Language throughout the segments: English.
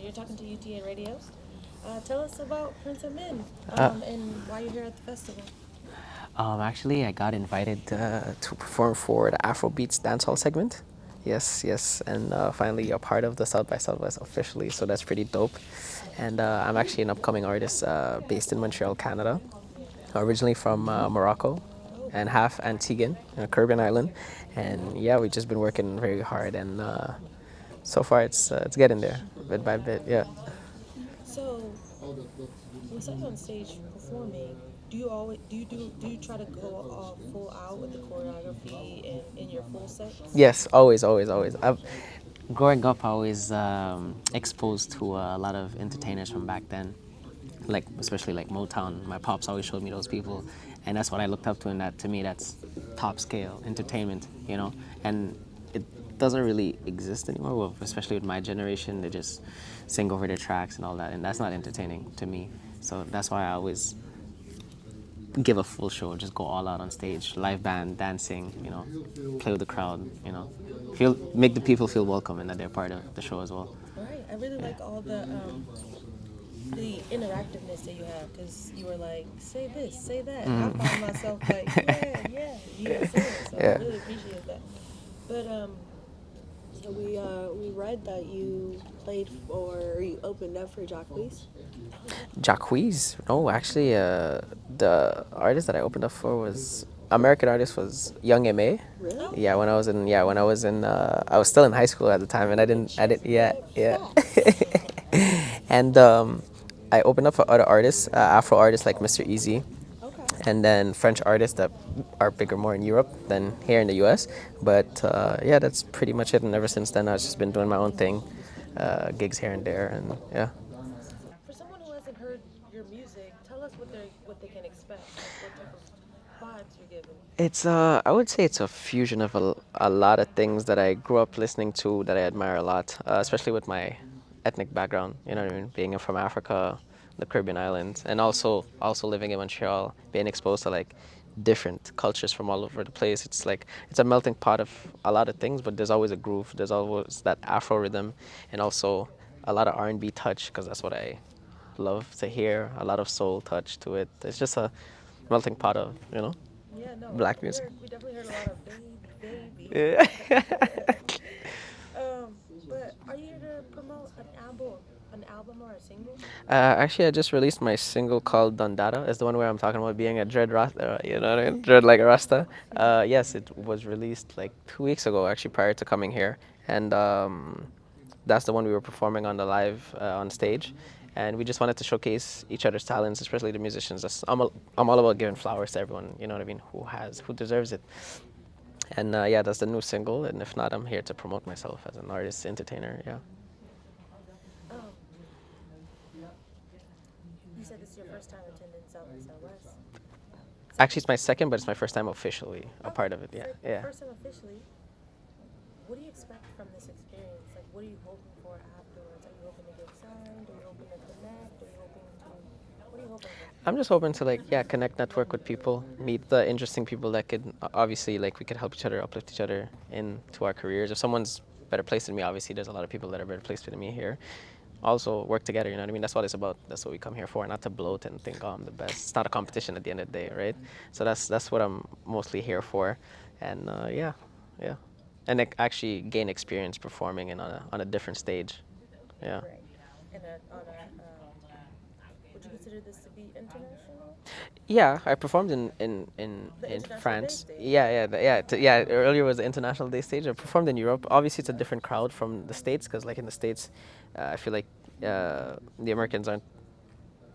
You're talking to UTA Radio. Tell us about Prince Amin Uh, and why you're here at the festival. Actually, I got invited to perform for the Afrobeats dancehall segment. Yes, yes, and finally a part of the South by Southwest officially, so that's pretty dope. And I'm actually an upcoming artist based in Montreal, Canada, originally from Morocco Oh, and half Antiguan, Caribbean island. And yeah, we've just been working very hard, and so far it's getting there, bit by bit. Yeah. so we saw you on stage performing. Do you try to go full out with the choreography and in your full sets? Yes, always, always, always. Growing up, I was exposed to a lot of entertainers from back then, like especially like Motown. My pops always showed me those people, and that's what I looked up to. And that to me, that's top scale entertainment, And it doesn't really exist anymore. Well, especially with my generation, they just sing over their tracks and all that, and that's not entertaining to me. So that's why I always give a full show, just go all out on stage, live band, dancing, play with the crowd, make the people feel welcome and that they're part of the show as well. Right. I really Yeah. like all the interactiveness that you have because you were like, say this, say that. I found myself like, you were saying it. So I Yeah. really appreciate that. But So we read that you played for or you opened up for Jacques. Jacquees? No, actually, the artist that I opened up for was American artist was Young Ma. Really? oh, Yeah, when I was in I was still in high school at the time, and I didn't yeah yeah, and I opened up for other artists, Afro artists like Mr. Easy, Okay. and then French artists that are bigger more in Europe than here in the U.S. But yeah, that's pretty much it. And ever since then, I've just been doing my own thing, gigs here and there, and yeah. for someone who hasn't heard your music, tell us what they can expect. Like what type of vibes you're giving. It's I would say it's a fusion of a lot of things that I grew up listening to that I admire a lot, especially with my ethnic background. You know what I mean? Being from Africa, the Caribbean islands, and also living in Montreal, being exposed to like different cultures from all over the place. It's like it's a melting pot of a lot of things, but there's always a groove. There's always that Afro rhythm, and also a lot of R&B touch because that's what I love to hear. A lot of soul touch to it. It's just a melting pot of Yeah, no, black music. we definitely heard a lot of baby. Yeah. But are you here to promote an album or a single? Actually, I just released my single called Dundada. It's the one where I'm talking about being a dread rasta, you know what I mean? Dread like a rasta. Yes, it was released like 2 weeks ago, actually, prior to coming here. And that's the one we were performing on the live on stage. And we just wanted to showcase each other's talents, especially the musicians. I'm all about giving flowers to everyone, you know what I mean, who deserves it. And yeah, that's the new single. And if not, I'm here to promote myself as an artist, entertainer. Yeah. Um, you said this is your first time attending South by Southwest. Actually, it's my second, but it's my first time officially a part of it. Yeah, yeah. First time officially. What do you expect from this experience? Like, what are you hoping for afterwards? Are you hoping to get signed? Are you hoping to connect? Are you hoping to? What are you hoping for? I'm just hoping to like connect, network with people, meet the interesting people that could obviously like we could help each other, uplift each other into our careers. If someone's better placed than me, obviously there's a lot of people that are better placed than me here. Also work together, you know what I mean? That's what it's about. That's what we come here for, not to bloat and think, oh, I'm the best. It's not a competition at the end of the day, right? So that's what I'm mostly here for, and yeah, yeah, and like, actually gain experience performing and on a different stage. Yeah. Right. And would you consider this to be international? Yeah, I performed The in International Day France. stage. Yeah, yeah, yeah. Earlier was the International Day stage. I performed in Europe. Obviously, it's a different crowd from the States because, like in the States, I feel like the Americans aren't.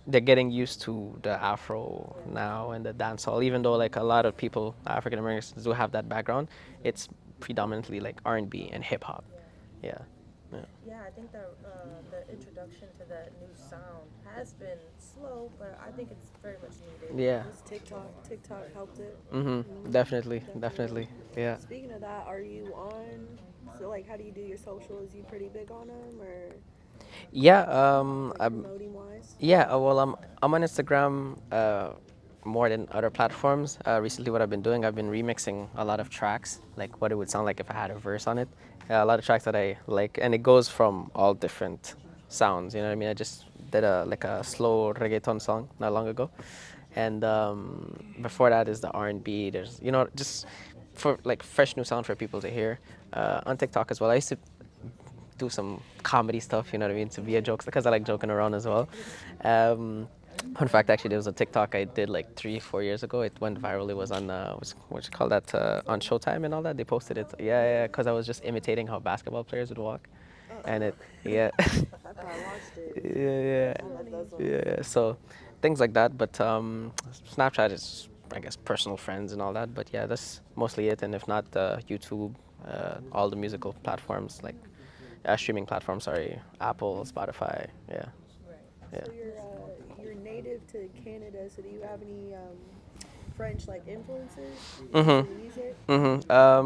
They're getting used to the Afro now and the dancehall. Even though like a lot of people, African Americans, do have that background, it's predominantly like R&B and hip hop. Yeah. Yeah, yeah. Yeah, I think the introduction to that new sound has been slow, but I think it's very much needed. Yeah. Was TikTok helped it? Definitely, Definitely. definitely. Yeah. Speaking of that, are you on? So like, how do you do your socials? You pretty big on them or Yeah. like I'm. promoting wise? Yeah, well, I'm on Instagram more than other platforms. Recently, what I've been doing, I've been remixing a lot of tracks, like what it would sound like if I had a verse on it. A lot of tracks that I like, and it goes from all different sounds. You know what I mean? I just did a slow reggaeton song not long ago, and before that is the R&B. There's just for like fresh new sound for people to hear on TikTok as well. I used to do some comedy stuff, you know what I mean, to be a joke because I like joking around as well. Fun fact, actually, there was a TikTok I did like 3, 4 years ago. It went viral. It was on what you call that on Showtime and all that. They posted it. Yeah, yeah, because I was just imitating how basketball players would walk, and it, yeah, I watched it. yeah, I like those yeah, ones. yeah. So things like that. But Snapchat is, I guess, personal friends and all that. But yeah, that's mostly it. And if not, YouTube, all the musical platforms like streaming platforms. Sorry, Apple, Spotify. Yeah, Right. yeah. So you're native to Canada. So do you have any French like influences in the music?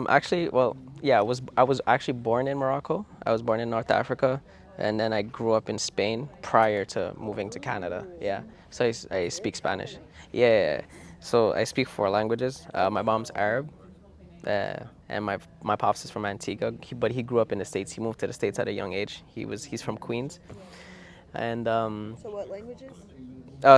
Actually, well, yeah, I was actually born in Morocco. I was born in North Africa, and then I grew up in Spain prior to moving to Canada. Yeah, so I speak Spanish. Yeah, yeah, yeah. So I speak 4 languages. My mom's Arab, and my pops is from Antigua, but he grew up in the States. He moved to the States at a young age. He's from Queens, and So what languages?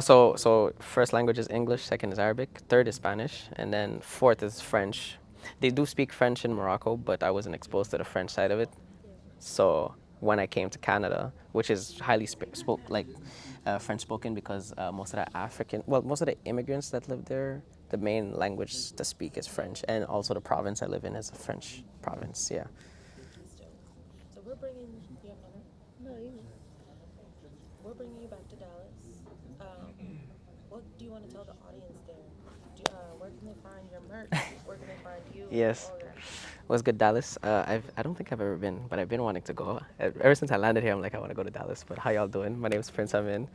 so first language is English, second is Arabic, third is Spanish, and then fourth is French. They do speak French in Morocco, but I wasn't exposed to the French side of it. So when I came to Canada, which is highly French spoken because most of the immigrants that live there, the main language to speak is French, and also the province I live in is a French province. Yeah. That's dope. So we're bringing you have another. No, you. We're bringing you back to Dallas. What do you want to tell the audience there? Where can they find your merch? Where can they find you? Yes. All that. What's good, Dallas? I don't think I've ever been, but I've been wanting to go. Ever since I landed here, I'm like, I want to go to Dallas. But how y'all doing? My name's Prince Amine.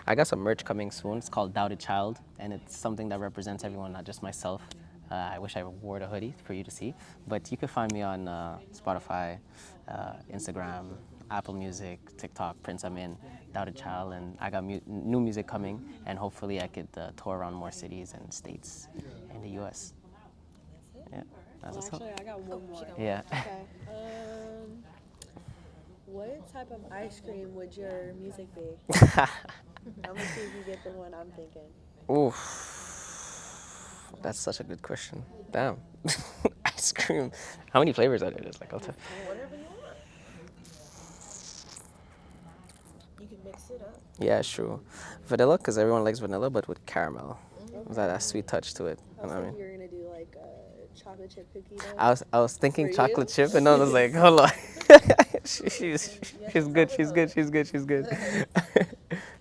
I got some merch coming soon. It's called Doubted Child, and it's something that represents everyone, not just myself. I wish I wore the hoodie for you to see, but you can find me on Spotify, Instagram, Apple Music, TikTok, Prince Amine, Doubted Child, and I got new music coming, and hopefully I could tour around more cities and states in the U.S. Yeah, that's Well, what's up. actually, I got one more. Yeah. Okay. What type of ice cream would your music be? I'm gonna see if you get the one I'm thinking. Oof. That's such a good question. Damn. Ice cream. How many flavors are there? There's like, I'll tell. Whatever you want. You can mix it up. Yeah, sure. Vanilla, because everyone likes vanilla, but with caramel. Is that sweet touch to it? I You was know what I thinking mean? you were gonna do like a chocolate chip cookie dough. I was thinking For chocolate you? chip, and I was like, hold on. she's good. She's good. She's good. She's good.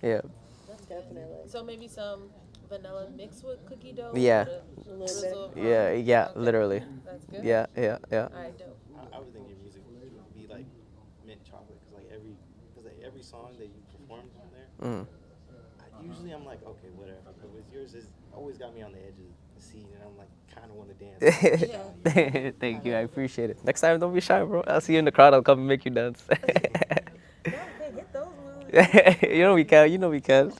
Yeah. Definitely. So maybe some vanilla mixed with cookie dough. Yeah. With A little bit. drizzle of Yeah. Yeah. Okay. Literally. That's good. Yeah. Yeah. Yeah. All right, dope. I would think your music would be like mint chocolate because every song that you performed on there, Mm. usually I'm like, okay, whatever. But with yours, it's always got me on the edge of the seat, and I'm like, kind of want to dance. Thank you. I appreciate it. Next time, don't be shy, bro. I'll see you in the crowd. I'll come and make you dance. No, okay, hit those moves. You know we can. You know we can.